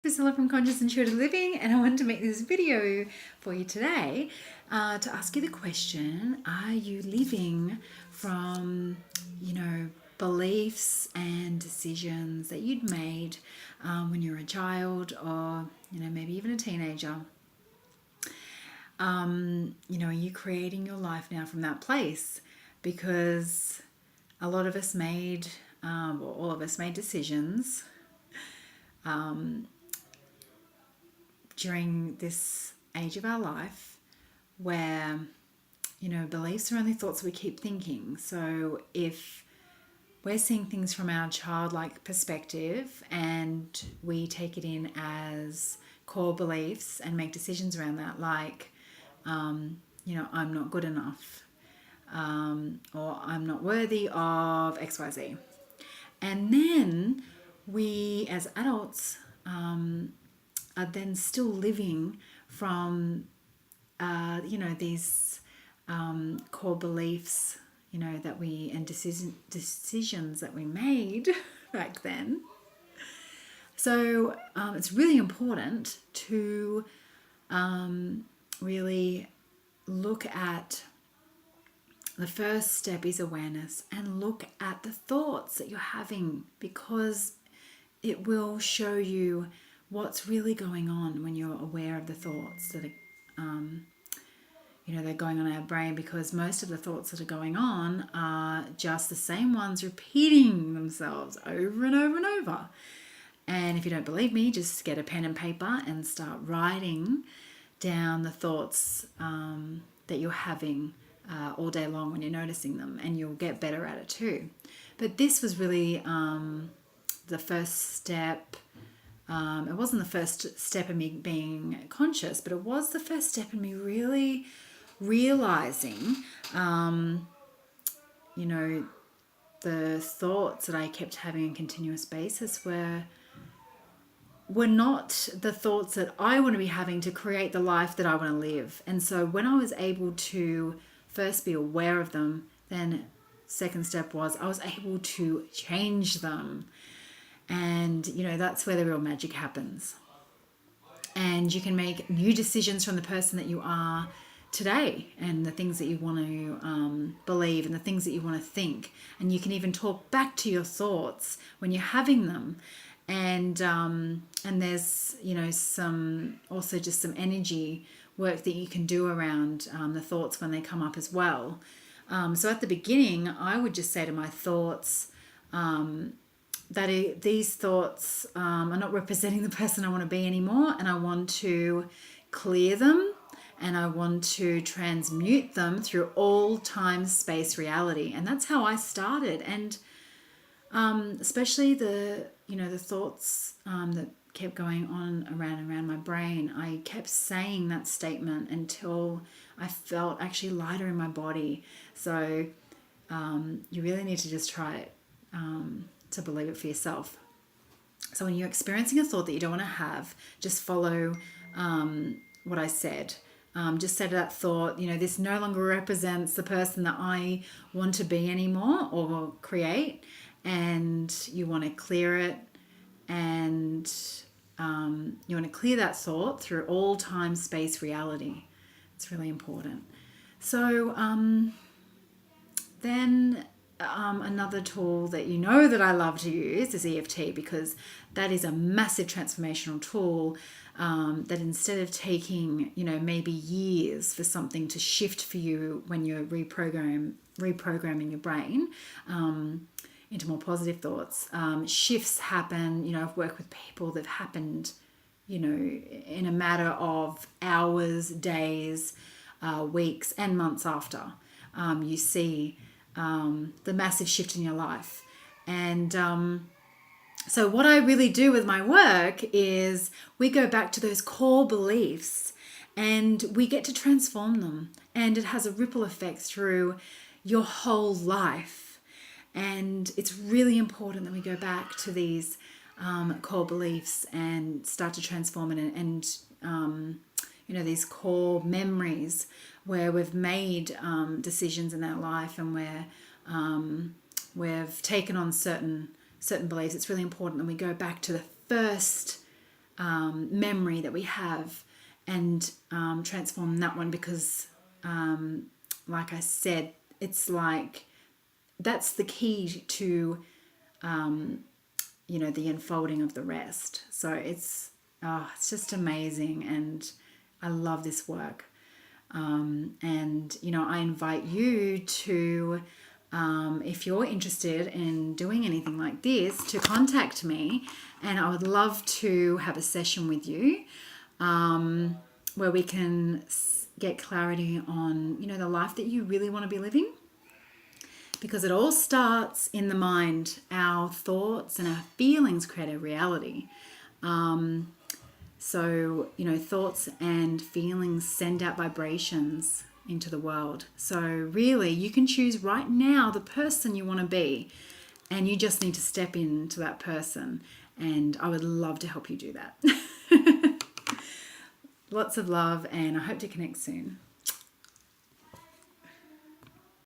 Priscilla from Conscious Intuitive Living, and I wanted to make this video for you today to ask you the question: are you living from, beliefs and decisions that you'd made when you were a child, or maybe even a teenager? Are you creating your life now from that place? Because a lot of us made, or all of us made decisions during this age of our life where, beliefs are only thoughts we keep thinking. So if we're seeing things from our childlike perspective and we take it in as core beliefs and make decisions around that, like, I'm not good enough, or I'm not worthy of XYZ. And then we, as adults, are then still living from, these core beliefs, that we, and decisions that we made back then. So it's really important to really look at, the first step is awareness, and look at the thoughts that you're having, because it will show you what's really going on when you're aware of the thoughts that are, they're going on in our brain, because most of the thoughts that are going on are just the same ones repeating themselves over and over and over. And if you don't believe me, just get a pen and paper and start writing down the thoughts that you're having all day long when you're noticing them, and you'll get better at it too. But this was really the first step. It wasn't the first step in me being conscious, but it was the first step in me really realizing, the thoughts that I kept having on a continuous basis were not the thoughts that I want to be having to create the life that I want to live. And so when I was able to first be aware of them, then second step was I was able to change them. And, that's where the real magic happens. And you can make new decisions from the person that you are today, and the things that you want to believe, and the things that you want to think. And you can even talk back to your thoughts when you're having them. And there's, some energy work that you can do around the thoughts when they come up as well. So at the beginning, I would just say to my thoughts, these thoughts are not representing the person I want to be anymore, and I want to clear them, and I want to transmute them through all time, space, reality. And that's how I started. And especially the thoughts that kept going on around my brain, I kept saying that statement until I felt actually lighter in my body. So you really need to just try it to believe it for yourself. So when you're experiencing a thought that you don't want to have, just follow what I said. Just say to that thought, this no longer represents the person that I want to be anymore or create, and you want to clear it, and you want to clear that thought through all time, space, reality. It's really important. So then another tool that that I love to use is EFT, because that is a massive transformational tool that, instead of taking maybe years for something to shift for you when you're reprogramming your brain into more positive thoughts, shifts happen. I've worked with people that happened in a matter of hours, days, weeks and months after. You see the massive shift in your life. And so what I really do with my work is we go back to those core beliefs and we get to transform them. And it has a ripple effect through your whole life. And it's really important that we go back to these core beliefs and start to transform it, and these core memories where we've made decisions in our life, and where we've taken on certain beliefs. It's really important that we go back to the first memory that we have and transform that one, because like I said, it's like that's the key to the unfolding of the rest. So it's just amazing, and I love this work. And I invite you to, if you're interested in doing anything like this, to contact me, and I would love to have a session with you where we can get clarity on the life that you really want to be living, because it all starts in the mind. Our thoughts and our feelings create a reality. So, thoughts and feelings send out vibrations into the world. So really, you can choose right now the person you want to be, and you just need to step into that person. And I would love to help you do that. Lots of love, and I hope to connect soon.